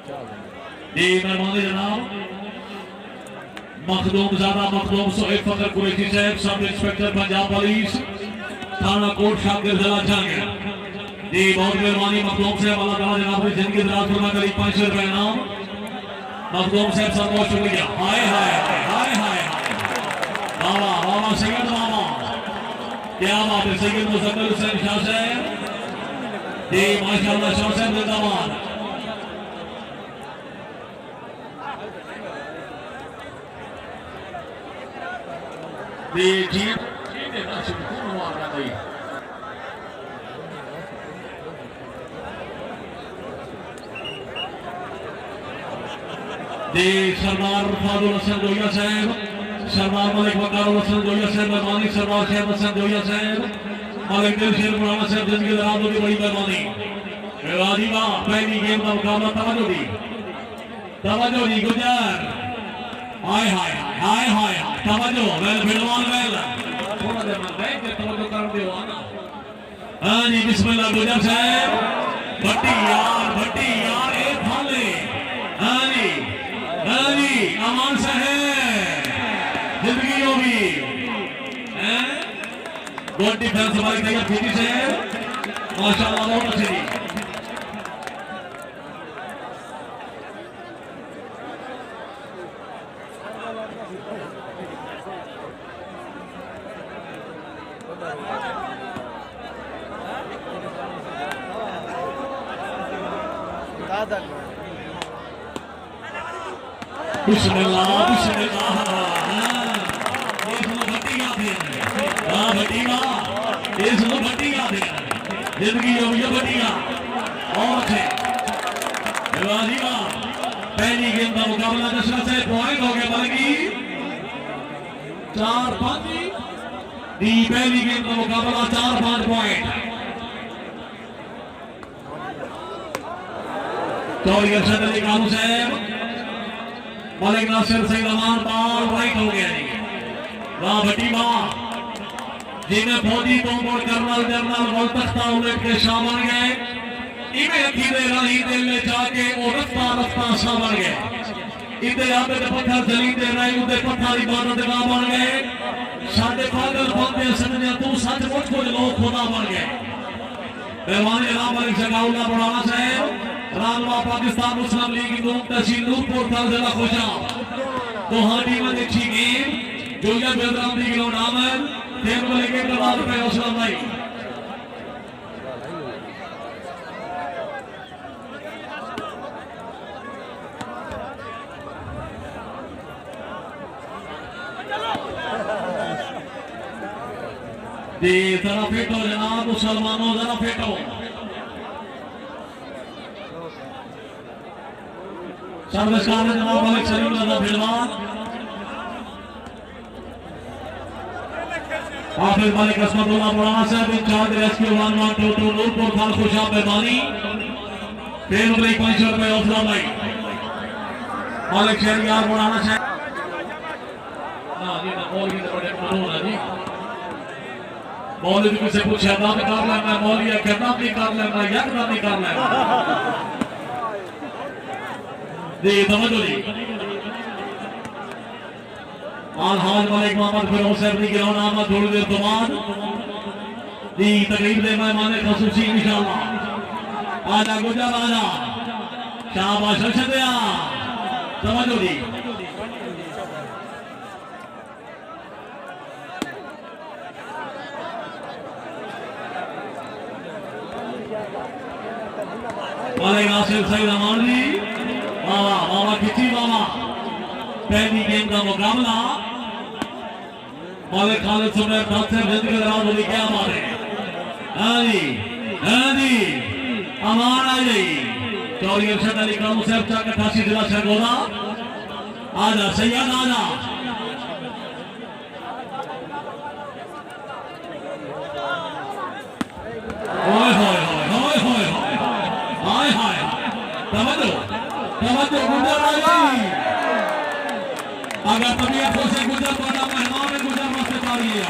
जी मेहरबानी जनाब मखदूम सोहेब फकर कुरैशी साहब सब इंस्पेक्टर पंजाब पुलिस थाना कोट शाकिर जिला जहांगीर जी बहुत मेहरबानी मखदूम साहब अल्लाह ताला जनाब की जिंदगी दराज फरमा करी 500 रुपए इनाम मखदूम साहब सब बहुत शुक्रिया हाय हाय हाय हाय बाबा बाबा सैयद बाबा क्या बात है सैयद मुजफ्फर हुसैन शाह साहब जी माशाल्लाह शाह साहब जिंदाबाद जी जी सरदार फादुल हसन जोया साहब सरदार मलिक वकार हसन जोया साहब मेहरबानी सरदार शेख हसन जोया साहब मलिक दिल शेर पुराना साहब जिंदगी दराज होगी बड़ी मेहरबानी वाजीबा पहली गेम का मुकाबला तवज्जो जी गुजर हाय हाय हाय हाय तवज्जो वेल फिलवान वेल थोड़ा देर में बैठ के तवज्जो कर दो आना हां जी बिस्मिल्लाह गुजर साहब भट्टी यार एक भाले हां जी अमान साहब जिंदगी होगी हैं गुड डिफेंस हमारी तैयार फिनिश है माशाल्लाह बहुत अच्छी बिस्मिल्लाह बिस्मिल्लाह ये सुनो भट्टी याद है हां भट्टी ये सुनो भट्टी याद है जिंदगी हो ये भट्टियां और अच्छे वाजीबा पहली गेम का मुकाबला दशरथ से पॉइंट हो गया बल्कि 4-5 दी पहली गेम का मुकाबला 4-5 पॉइंट चौधरी अरशद अली कानू साहब मलिक नासिर सईद अमान बाल राइट हो गया जी वाह भट्टी वाह जिन्हें फौजी तोमर कर्नल जनरल वलतख्ता उलट के शाह बन गए इन्हें अकीदे राही दिल में जाके वो रफ्ता शाह बन गए इधर आबे दे पत्थर जलीदे रहे उधर पत्थर इबादत गाह बन गए साडे पागल बंदे समझे तू सचमुच कुछ लोग खुदा बन गए मेहमान जनाब मलिक शगाउल्लाह बुढ़ाना साहब रामवा पाकिस्तान मुस्लिम लीग नून तहसील नूरपुर जिला खुशा तो हाडी में अच्छी गेम जोया बेदराम दी ग्राउंड आमद टेम को लेके ₹1 हौसला भाई जी जरा फेटो जनाब मुसलमानों जरा फेटो सर्वस्कार जनाब मलिक सलीम रजा फिलवान हाफिज मलिक असमतुल्लाह बुढ़ाना साहब इंचार्ज रेस्क्यू 112 नूरपुर खान खुशा मेहरबानी पेन रुपये 500 रुपए हौसला भाई मलिक शहरियार बुढ़ाना साहब मौलवी से पूछा था कर लेना मौलिया कहना भी कर लेना यकना भी कर लेना जी तवज्जो जी हाज मलिक मोहम्मद फिरोज साहब की ग्राउंड आमद थोड़ी देर तो बाद जी तकरीब दे मेहमान खसूसी इंशाअल्लाह आजा गुजर आजा शाबाश अर्शदिया तवज्जो जी मलिक नासिर सईद अमान जी बाबा किसी बाबा पहली गेम का मुकाबला मलिक खालिद सुबह से जिंदगी दराज होगी क्या मारे हाँ जी अमान आ गई चौधरी अरशद अली कानू साहब 88 जिला सरगोदा आजा सैयद आजा ओए होए होए होए हाय हाय तवज्जो गुजर आ गई अगर तबीयत हो से गुजर पड़ा मेहमान गुजर मत पारिए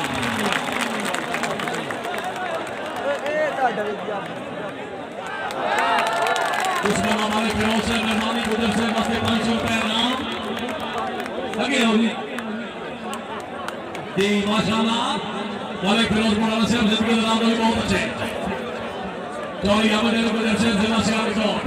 उसमें हमारे फिरोज से मेहमानी गुजर से वास्ते 500 रुपए नाम लगे होगी जी माशाल्लाह वाले फिरोज मौलाना साहब जिंदगी के नाम बहुत अच्छे चौरी अहमद गुजर से जिला सियालकोट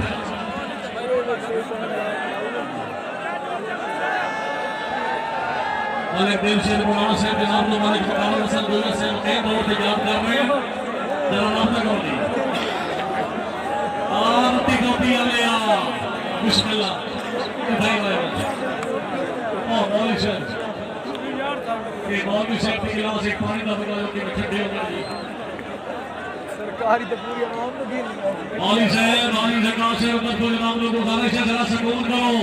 वाले देवशेर मौलाना साहब जनाब लो मालिक मकाम हसन गुजर से एक बहुत याद कर रहे हैं जरा नाम तक होगी आरती कॉपी आलिया बिस्मिल्लाह भाई भाई ओ मौलाना साहब के मौलवी साहब के गिलास एक पानी का बता जो कि ठंडे हो गए सरकारी तो पूरी आवाम को दी मौलवी सरकार से ऊपर को जनाब लोगों को खाने से जरा सुकून करो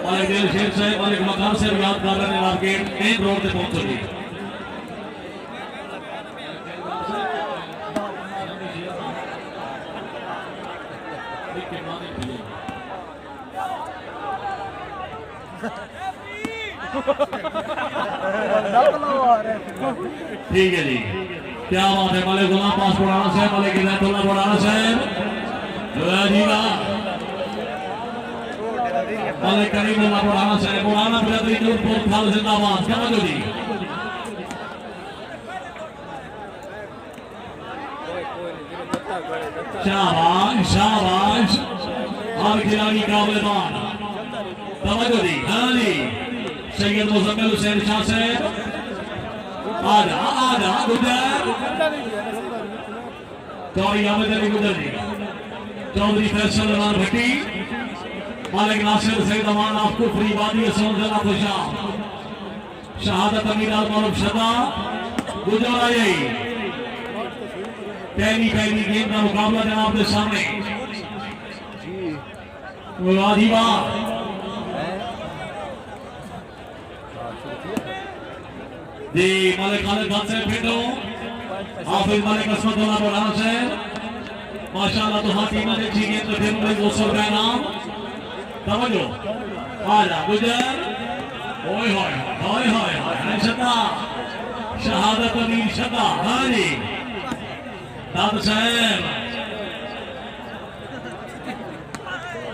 मालिक दिल शेर से मालिक मकान से याद कर रहे हैं मार्केट मेन रोड पे पहुंचोगे ठीक है जी क्या बात है मालिक गुलाम पास पुराना साहब मालिक हिदायतुल्लाह पुराना साहब जी मालिक करीमुल्लाह पुराना साहब पुराना ब्रदरी नूरपुर खाल जिंदाबाद समझो जी शाबाश शाबाश हर खिलाड़ी काबिल-ए-मान समझो जी हाँ जी सैयद मुजम्मिल हुसैन शाह साहब आजा गुजर चौधरी अहमद अली गुजर जी चौधरी फैसल रमान भट्टी मालिक नासिर सैयद अमान आपको फ्री वादी सोनजला खुशाम शहादत अमीर आलम शदा गुजर आई पहली गेम का मुकाबला जनाब के सामने वाजीबा जी मालिक खालिद खान साहब फिट हो हाफिज मालिक असमतुल्लाह मौलाना साहब माशाल्लाह तो हाथी में अच्छी गेंद तो फिर मुझे 200 रुपए नाम समझो आजा गुजर ओए होए शदा शहादत अमीर शदा हाँ जी दाद साहब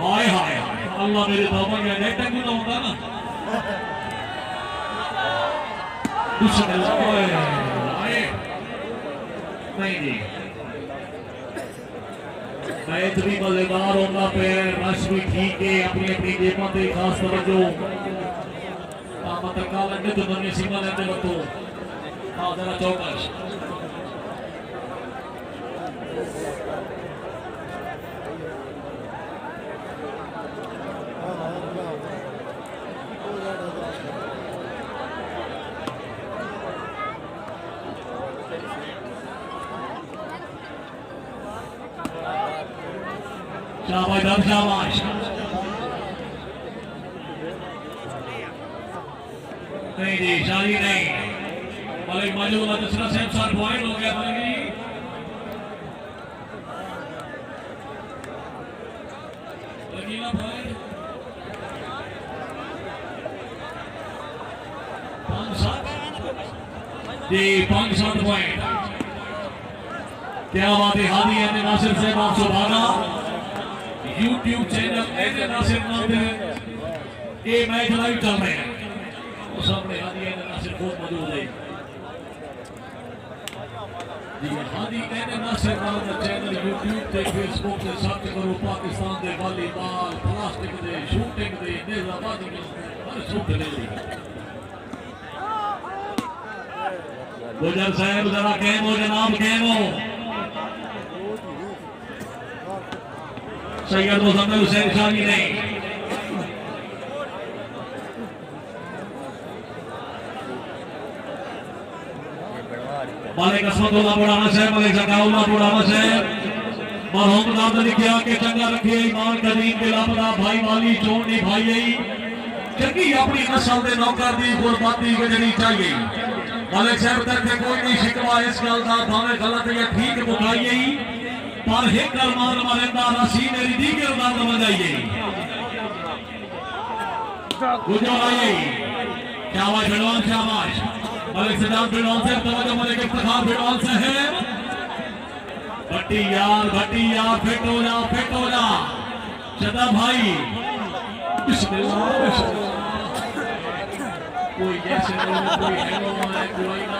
हाय अल्लाह मेरे तौबा का नेट भी तो होता ना नहीं जी बेहतरी बल्लेबाज होगा पे रश भी ठीक है अपनी अपनी गेमों पे खास तवज्जो मतलब काल अंडे तो बने सीमा लेते वक्तों हाँ जरा चौकस शाबाश नहीं जी शादी नहीं मालिक मौजूद दूसरा सेम 60 पॉइंट हो गया मालिक जी लगीला पॉइंट 5-7 पॉइंट क्या बात है हादी है नासिर साहब आप सुभागा YouTube चैनल ऐसे नासिर नाम पे ये मैच लाइव चल रहे हैं वो सामने हादी है नासिर बहुत मौजूद है जी हादी है नासिर नाम का चैनल YouTube पे Facebook से सर्च करो पाकिस्तान दे वॉलीबॉल प्लास्टिक दे शूटिंग दे नेजाबादी में हर शूट ले ली गुजर साहब जरा गेम हो जनाब गेम हो सैयद मुजम्मिल हुसैन शाह जी नहीं मालिक असमतुल्लाह पुराना साहब मालिक जकाउल्लाह पुराना साहब मरहूम नाम लिखिया के चंगा रखिए ईमान कदीम के लापता भाई वाली चोण दी भाई चंगी अपनी नस्ल के नौकर दी गुरबाती वजनी चाहिए मालिक साहब तरफे कोई नहीं शिकवा इस गल का भावे गलत या ठीक मुकाई पर एक अरमान मरिंदा रसी मेरी दीगर दर्द बजाइए गुजर आइए शाबाश भगवान शाबाश मलिक सजाद बिरवाल साहब तवज्जो मलिक इफ्तिखार बिरवाल साहब भट्टी यार फिट हो जा शदा भाई बिस्मिल्लाह कोई जैसे कोई हेलो है कोई ना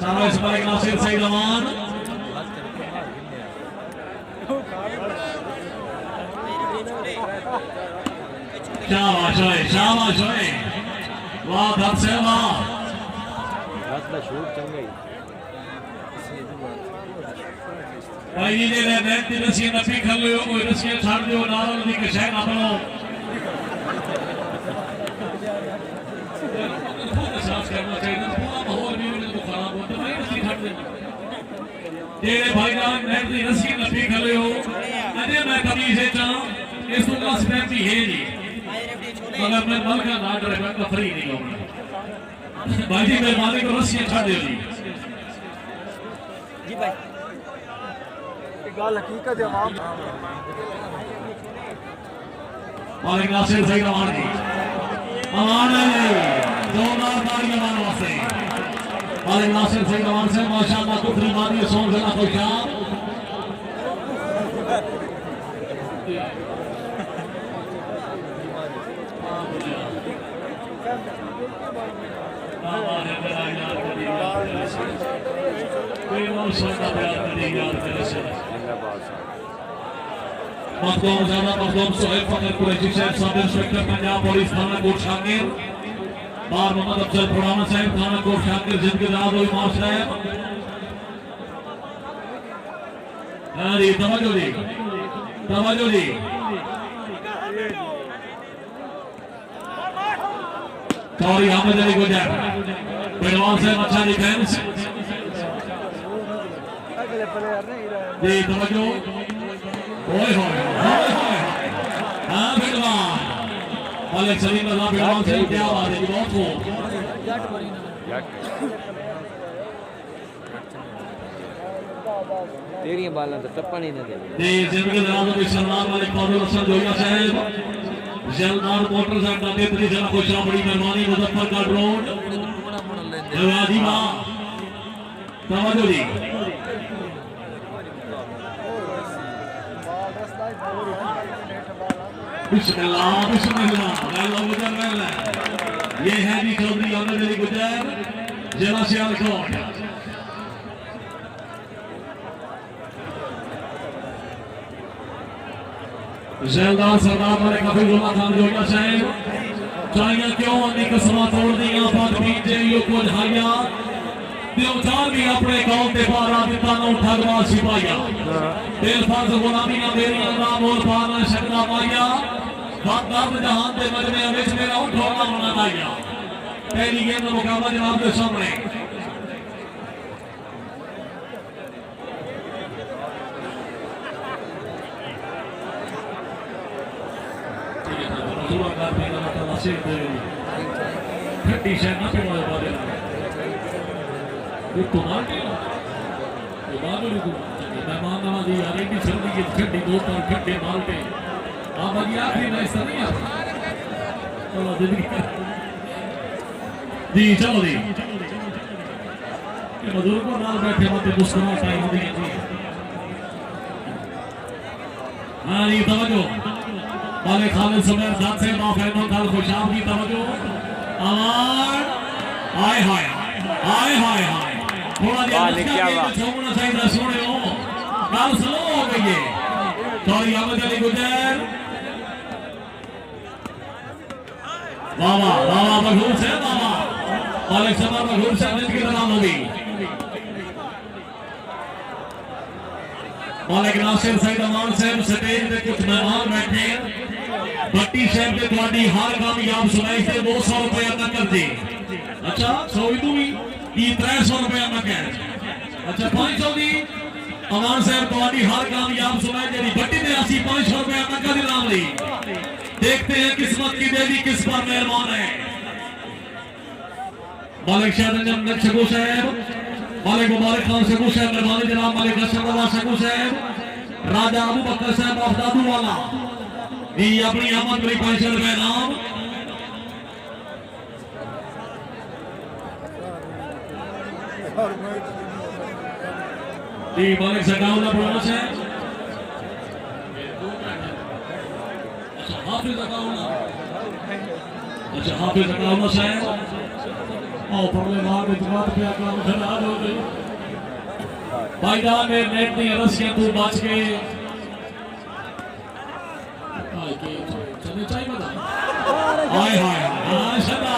सामने से मलिक नासिर सईद अमान शाबाश होए वाह धर से वाह भाई जी ने नेट दी रस्सी नपी खलियो कोई रस्सी छाड़ दियो नाल दी कशै ना बनो साफ करना चाहिए पूरा माहौल भी उन्हें तो खराब होता है रस्सी छाड़ दे तेरे भाई जान नेट दी रस्सी नपी खलियो अरे मैं कभी से चाह इस तो क्लास में भी है नहीं मगर मैं मल का ना ड्राइवर का फ्री नहीं होगा भाई जी मेहरबानी को रस्सी छाड़ दे जी भाई हकीकत है मालिक नासिर सईद अमान जी अमान जोरदार तालियां अमान वास्ते मालिक नासिर सईद अमान से माशाअल्लाह कुफरी मादी सोन जना खुशाब मखदूम सोहेल फकर कुरैशी साहब सब इंस्पेक्टर पंजाब पुलिस थाना कोट शाकिर बार मोहम्मद अफजल खुराना साहब थाना कोट शाकिर जिंदगीदार इमाम साहब जी तवज्जो जी चौरी अहमद अली गुजर पहलवान साहब अच्छा डिफेंस जी तवज्जो ओए होए हां पहलवान मलिक सलीम रजा पहलवान से क्या बात है बहुत खूब तेरी बालन तो टप्पा नहीं दे जी जिंदगी दराज में सरदार मलिक फौजी हसन जोया साहब जलदार मोटर्स एंड तेतरी जरा खुशा बड़ी मेहरबानी मुजफ्फरगढ़ रोड नवाजी मां तवज्जो जी बिस्मिल्लाह ये है जी चौधरी अहमद अली गुजर जिला सियालकोट जैलदार सरदार मलिक हफीजुल्लाह खान जोया साहब चाहिए क्यों अन्नी कसमा तोड़ दिया पद पीछे यो कुछ हाया देवचार भी अपने गांव के पारा दिता नो ठगवा सिपाहिया तेल फाज गुलामी ना मेरी नाम और पाना शकना पाया बात दर्द जहान के मजमे विच मेरा उठोना होना पाया पहली गेम का मुकाबला जनाब के सामने खट्टी शह ना पिवा बारे ये कुमार के मेहमान नवाजी यारी की सर्दी की खट्टी दो पर खट्टे मालटे आप अभी आखिरी ना ऐसा नहीं आता जी चलो जी बुजुर्गों नाल बैठे मत मुस्कुराहट आई होती है हाँ जी तवज्जो वाले खालिद सुमेर साहब से माफैनो कल खुशाब की तवज्जो आवाज हाय हाय हाय हाय हाय थोड़ा देर छोड़ना चाहिए सुने हो कल स्लो हो गई है चौधरी अहमद अली गुजर बाबा बाबा मशहूर से बाबा मालिक सबर मशहूर से जिंदगी तमाम होगी मालिक नासिर सईद अमान साहब स्टेज पे कुछ मेहमान बैठे भट्टी साहब के तुम्हारी हर कामयाब सुनाई से 200 रुपया तक कर दी अच्छा 100 तू भी 300 रुपया तक है अच्छा 500 दी अमान साहब तुम्हारी हर कामयाब सुनाई जी भट्टी ने 500 रुपया तक का इनाम ली देखते हैं किस्मत की देवी किस पर मेहरबान है मालिक शाहजहां नक्शगो साहब मालिक मुबारक खान शकू साहब मेहरबानी जनाब मालिक हसन रजा शकू साहब राजा अबू बकर साहब अफदादू वाला दी अपनी आमद में 500 रुपए नाम जी मलिक सकाउला बोनस है। अच्छा हाफिज सकाउला, अच्छा हाफिज सकाउला है। और पहले बार में जवाब पे काम खराब हो गई। भाईजान में नेट नहीं रसिया तू बच के चले चाहिए बता। हाय हाय हाय सदा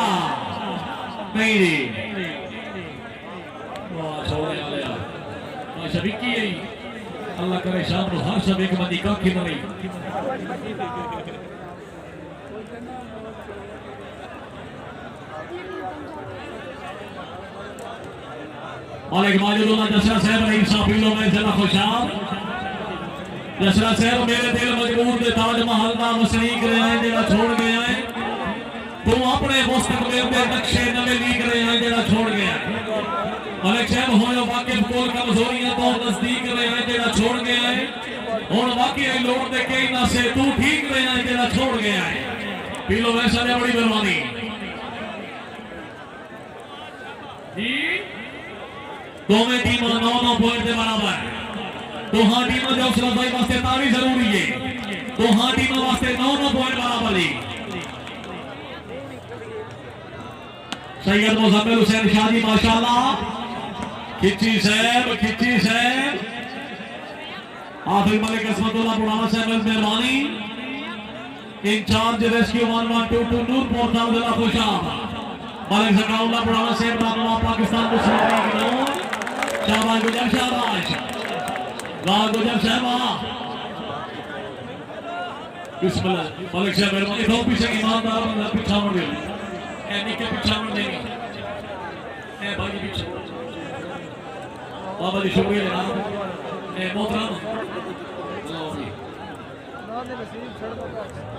मेरी वाह छोड़ने वाले यार मैं सभी की यही अल्लाह करे शाम को हर सब एक बंदी का की मरी मालिक माजिदुल्लाह जसरा साहब रहीम साफिलों में ज़रा खुशाल जसरा साहब मेरे दिल मजबूर दे ताजमहल दा वसनीक रहे हैं जेड़ा छोड़ गया है। तू अपने मुस्तकबिल दे नक्शे नवे लीक रहे हैं जेड़ा छोड़ गया है। मलिक साहब होयो वाकिफ कोल कमजोरियां तो नजदीक रहे हैं जेड़ा छोड़ गया है। हुण वाकई लोड़ दे कई नासे तू ठीक रहे हैं जेड़ा छोड़ गया है। पीलो वैसा ने बड़ी मेहरबानी जी। दोवें टीम 9-9 पॉइंट के बराबर। दोहां टीमों जो हौसला वास्ते तारी जरूरी है। दोहां टीमों वास्ते 9-9 पॉइंट बराबर है। सैयद मुजम्मिल हुसैन शादी माशाल्लाह खिची साहब हाफिज मलिक असमतुल्लाह पुराना साहब मेहरबानी इंचार्ज रेस्क्यू 1122 नूरपुर दाऊदला खुशाब मलिक सकाउल्लाह पुराना साहब नाम पाकिस्तान मुस्लिम लीग नून शाबाश गुजर शाबाश वाह गुजर साहब बिस्मिल्लाह मलिक साहब मेहरबानी दो पीछे ईमानदार बंदा पीछा मुड़ गए ए निके पीछा मुड़ देंगे ए भाई पीछे बाबा जी शुक्रिया जनाब ए मोहतरम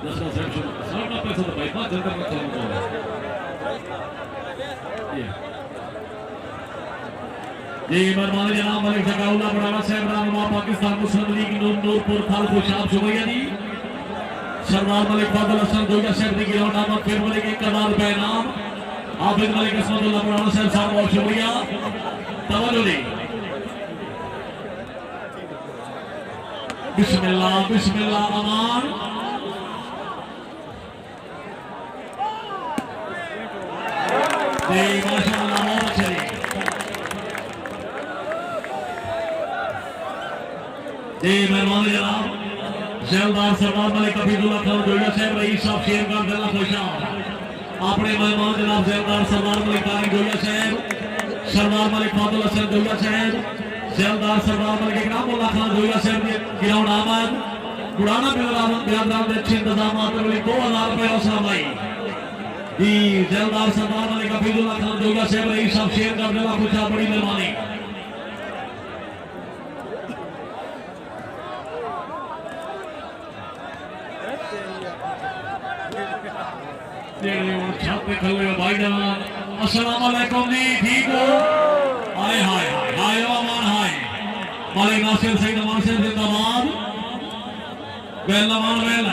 दसरा साहब सड़क पे तो भाई बात जल्दी मत चलो जी मेहरबानी जनाब मलिक सकाउल्लाह पुराना साहब रहनुमा पाकिस्तान मुस्लिम लीग नूरपुर खाल खुशाब शुक्रिया जी। सरदार मलिक फजल हसन दोया साहब की गिरौंड आमद फिर मलिक 1000 रुपए इनाम। हाफिज मलिक असमतुल्लाह पुराना साहब साहब बहुत शुक्रिया तवज्जो दी। बिस्मिल्लाह बिस्मिल्लाह अमान जी माशाअल्लाह बहुत अच्छे जी मेहरबानी जनाब जेलदार सरदार मलिक हफीजुल्लाह खान जोया साहब रईस साहब शेरगढ़ जिला खुशाब अपने मेहमान जनाब जेलदार सरदार मलिक तारिक जोया साहब सरदार मलिक फजल हसन जोया साहब जेलदार सरदार मलिक इकरामुल्लाह खान जोया साहब के गिरौंड आमद पुराना बिरादरान के अच्छे इंतजाम 2000 रुपए हौसला भाई जी। जेलदार सरदार मलिक हफीजुल्लाह खान जोया साहब रईस साहब शेरगढ़ जिला खुशाब बड़ी मेहरबानी छापे खले भाईजान अस्सलाम वालेकुम जी ठीक हो हाय हाय हाय अमान हाय मालिक नासिर सईद अमान साहब जिंदाबाद वेल अमान वेल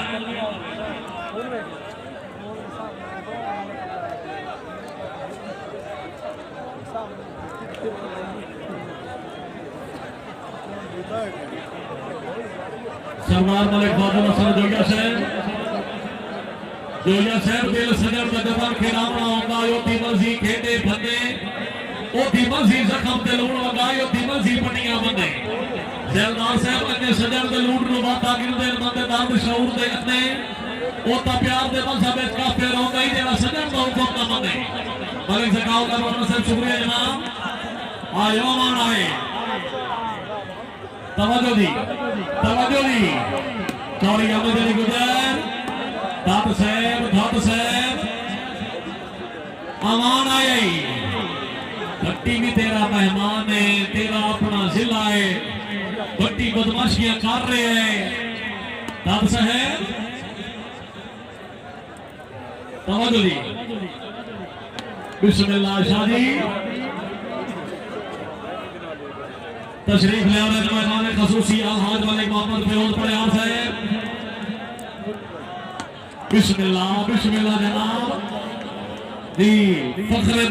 सरदार मलिक फजल हसन जोया साहब दिल सजन बदफर खिलावना होगा यो दिमजी खेडे भंदे ओ दिमजी जख्म ते लूण लगा यो दिमजी पटियां बंदे जेलदार साहब अगे सजन ते लूट नु बाता गिरदे बंदे दाद शऊर दे अने ओ ता प्यार दे मजहब विच काफिर हो गई जेड़ा सजन दा हुक्म ना बंदे मलिक सकाउ का बहुत साहब शुक्रिया जनाब आयो मान आए तवज्जो दी चौड़ी अहमद अली गुजर दात साहब अमान आया भट्टी भी तेरा मेहमान है तेरा अपना जिला है भट्टी बदमाशियां कर रहे हैं दात साहब तवज्जो दी बिस्मिल्लाह शादी तशरीफ ले आने मेहमान खसूसी अलहाज मलिक मोहम्मद फिरोज पड़ियार साहब बिस्मिल्लाह जनाब जी फखरे